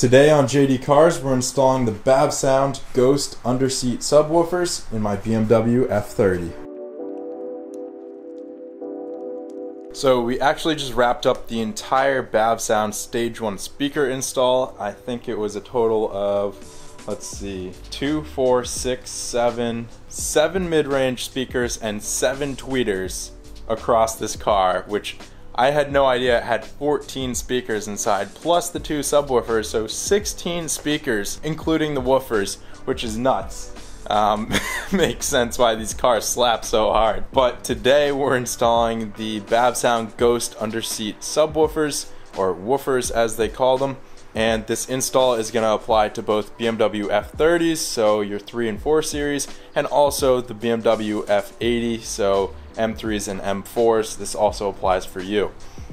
Today on JD Cars, we're installing the BavSound Ghost underseat subwoofers in my BMW F30. So we actually just wrapped up the entire BavSound Stage 1 speaker install. I think it was a total of, let's see, 2, 4, 6, 7 mid-range speakers and 7 tweeters across this car, which I had no idea it had 14 speakers inside, plus the 2 subwoofers, so 16 speakers, including the woofers, which is nuts. Makes sense why these cars slap so hard. But today we're installing the BavSound Ghost underseat subwoofers, or woofers as they call them. And this install is going to apply to both BMW F30s, so your 3 and 4 series, and also the BMW F80, so M3s and M4s. This also applies for you.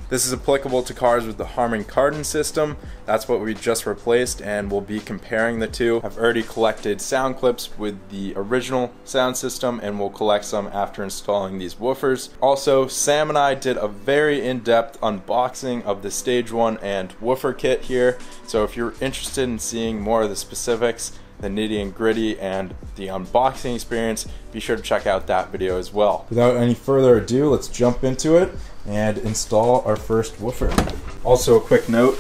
This is applicable to cars with the Harman Kardon system. That's what we just replaced, and we'll be comparing the two. I've already collected sound clips with the original sound system, and we'll collect some after installing these woofers. Also, Sam and I did a very in-depth unboxing of the Stage 1 and woofer kit here. So if you're interested in seeing more of the specifics, the nitty and gritty, and the unboxing experience, be sure to check out that video as well. Without any further ado, let's jump into it and install our first woofer. Also a quick note,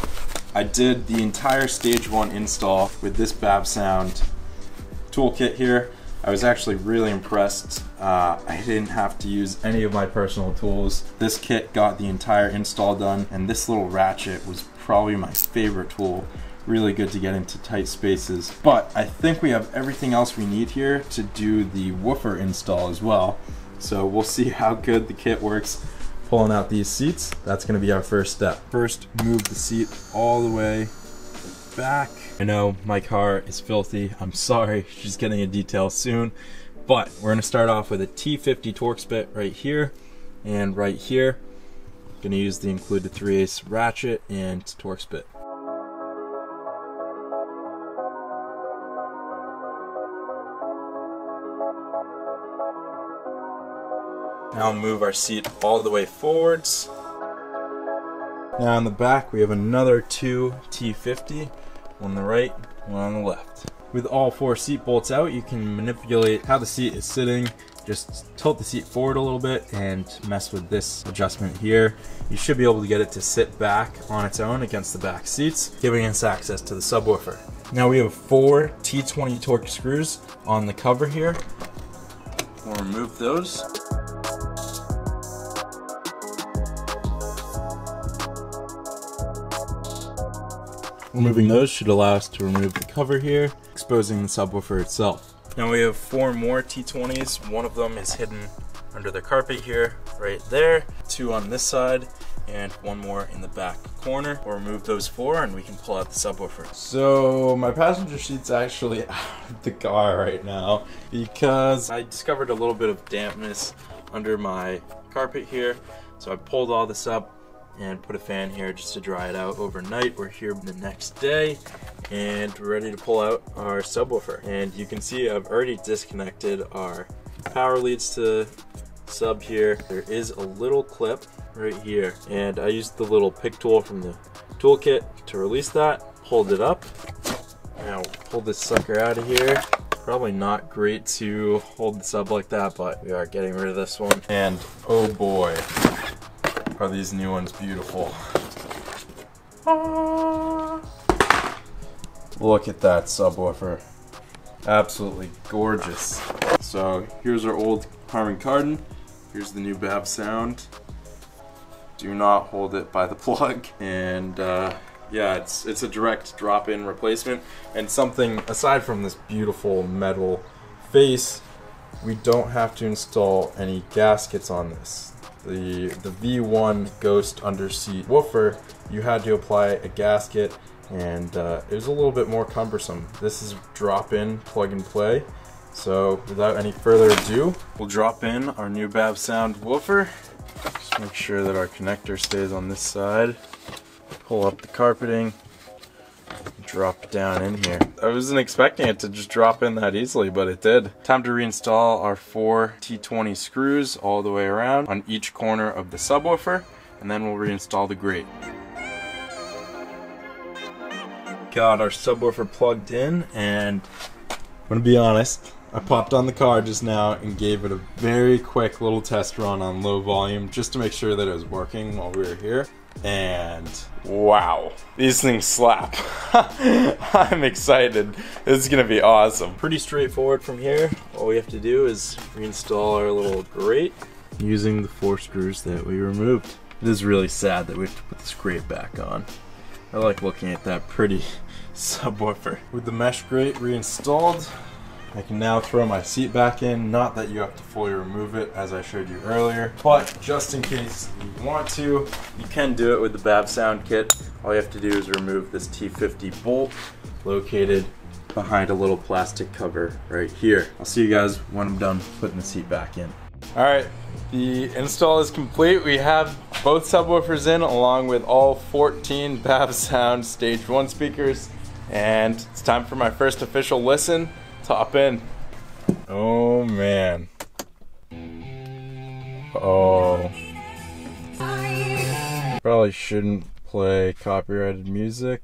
I did the entire Stage 1 install with this BavSound toolkit here. I was actually really impressed. I didn't have to use any of my personal tools. This kit got the entire install done, and this little ratchet was probably my favorite tool. Really good to get into tight spaces. But I think we have everything else we need here to do the woofer install as well. So we'll see how good the kit works pulling out these seats. That's going to be our first step. First, move the seat all the way back. I know my car is filthy. I'm sorry. She's getting a detail soon. But we're going to start off with a T50 Torx bit right here and right here. Going to use the included 3/8 ratchet and Torx bit. Now move our seat all the way forwards. Now on the back we have another 2 T50, one on the right, one on the left. With all 4 seat bolts out, you can manipulate how the seat is sitting. Just tilt the seat forward a little bit and mess with this adjustment here. You should be able to get it to sit back on its own against the back seats, giving us access to the subwoofer. Now we have 4 T20 Torx screws on the cover here. We'll remove those. Removing those should allow us to remove the cover here, exposing the subwoofer itself. Now we have 4 more T20s. One of them is hidden under the carpet here, right there. 2 on this side, and 1 more in the back corner. We'll remove those 4 and we can pull out the subwoofer. So my passenger seat's actually out of the car right now because I discovered a little bit of dampness under my carpet here. So I pulled all this up and put a fan here just to dry it out overnight. We're here the next day and we're ready to pull out our subwoofer. And you can see I've already disconnected our power leads to sub here. There is a little clip right here, and I used the little pick tool from the toolkit to release that, pulled it up. Now pull this sucker out of here. Probably not great to hold the sub like that, but we are getting rid of this one. And oh boy, are these new ones beautiful. Ah. Look at that subwoofer. Absolutely gorgeous. So here's our old Harman Kardon. Here's the new BavSound. Do not hold it by the plug. And yeah, it's a direct drop-in replacement. And something aside from this beautiful metal face, we don't have to install any gaskets on this. The V1 Ghost underseat woofer, you had to apply a gasket, and it was a little bit more cumbersome. This is drop-in, plug and play. So without any further ado, we'll drop in our new BavSound woofer. Just make sure that our connector stays on this side. Pull up the carpeting, drop it down in here. I wasn't expecting it to just drop in that easily, but it did. Time to reinstall our 4 T20 screws all the way around on each corner of the subwoofer, and then we'll reinstall the grate. got our subwoofer plugged in, and I'm gonna be honest, I popped on the car just now and gave it a very quick little test run on low volume just to make sure that it was working while we were here. And wow, these things slap. I'm excited. This is gonna be awesome. Pretty straightforward from here. All we have to do is reinstall our little grate using the 4 screws that we removed. It is really sad that we have to put this grate back on. I like looking at that pretty subwoofer. With the mesh grate reinstalled, I can now throw my seat back in. Not that you have to fully remove it as I showed you earlier, but just in case you want to, you can do it with the BavSound kit. All you have to do is remove this T50 bolt located behind a little plastic cover right here. I'll see you guys when I'm done putting the seat back in. All right, the install is complete. We have both subwoofers in along with all 14 BavSound Stage 1 speakers, and it's time for my first official listen. Hop in. Oh man. Oh. Probably shouldn't play copyrighted music.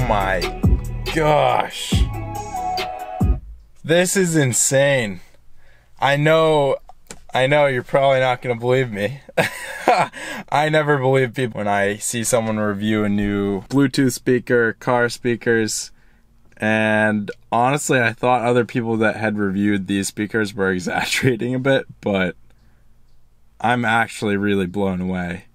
My gosh, this is insane. I know you're probably not gonna believe me. I never believe people when I see someone review a new Bluetooth speaker, car speakers, and honestly I thought other people that had reviewed these speakers were exaggerating a bit, but I'm actually really blown away.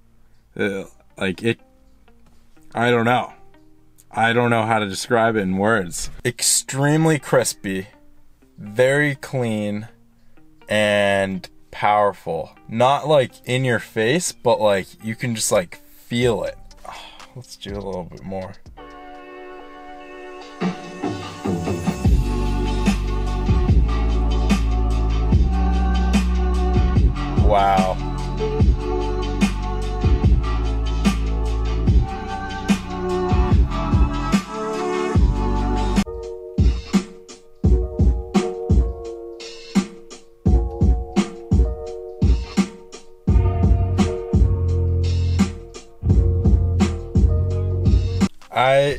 I don't know how to describe it in words. Extremely crispy, very clean, and powerful. Not like in your face, but like you can just like feel it. Oh, let's do a little bit more. Wow.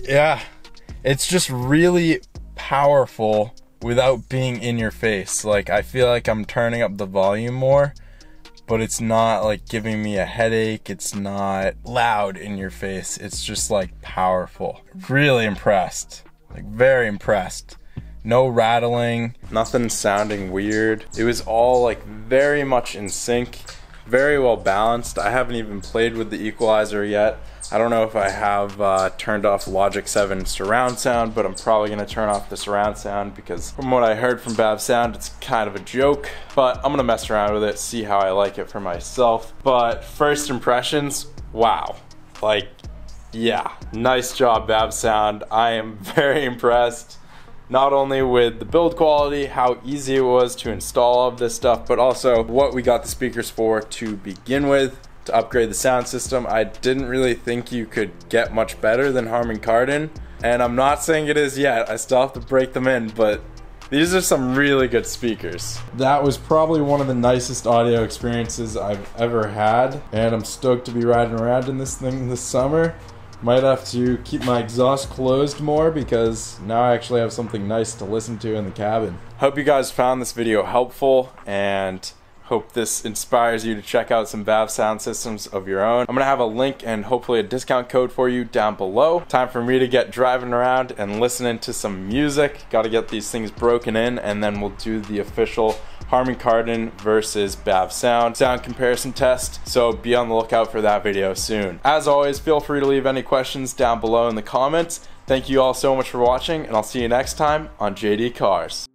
Yeah, it's just really powerful without being in your face. Like, I feel like I'm turning up the volume more, but it's not like giving me a headache. It's not loud in your face. It's just like powerful. Really impressed, like very impressed. No rattling, nothing sounding weird. It was all like very much in sync, very well balanced. I haven't even played with the equalizer yet. I don't know if I have turned off Logic 7 surround sound, but I'm probably gonna turn off the surround sound because from what I heard from BavSound, it's kind of a joke. But I'm gonna mess around with it, see how I like it for myself. But first impressions, wow. Like, yeah, nice job BavSound. I am very impressed. Not only with the build quality, how easy it was to install all of this stuff, but also what we got the speakers for to begin with. To upgrade the sound system, I didn't really think you could get much better than Harman Kardon, and I'm not saying it is yet. I still have to break them in, but these are some really good speakers. That was probably one of the nicest audio experiences I've ever had, and I'm stoked to be riding around in this thing this summer. Might have to keep my exhaust closed more because now I actually have something nice to listen to in the cabin. Hope you guys found this video helpful and hope this inspires you to check out some BavSound systems of your own. I'm gonna have a link and hopefully a discount code for you down below. Time for me to get driving around and listening to some music. Gotta get these things broken in, and then we'll do the official Harman Kardon versus BavSound sound comparison test, so be on the lookout for that video soon. As always, feel free to leave any questions down below in the comments. Thank you all so much for watching, and I'll see you next time on JD Cars.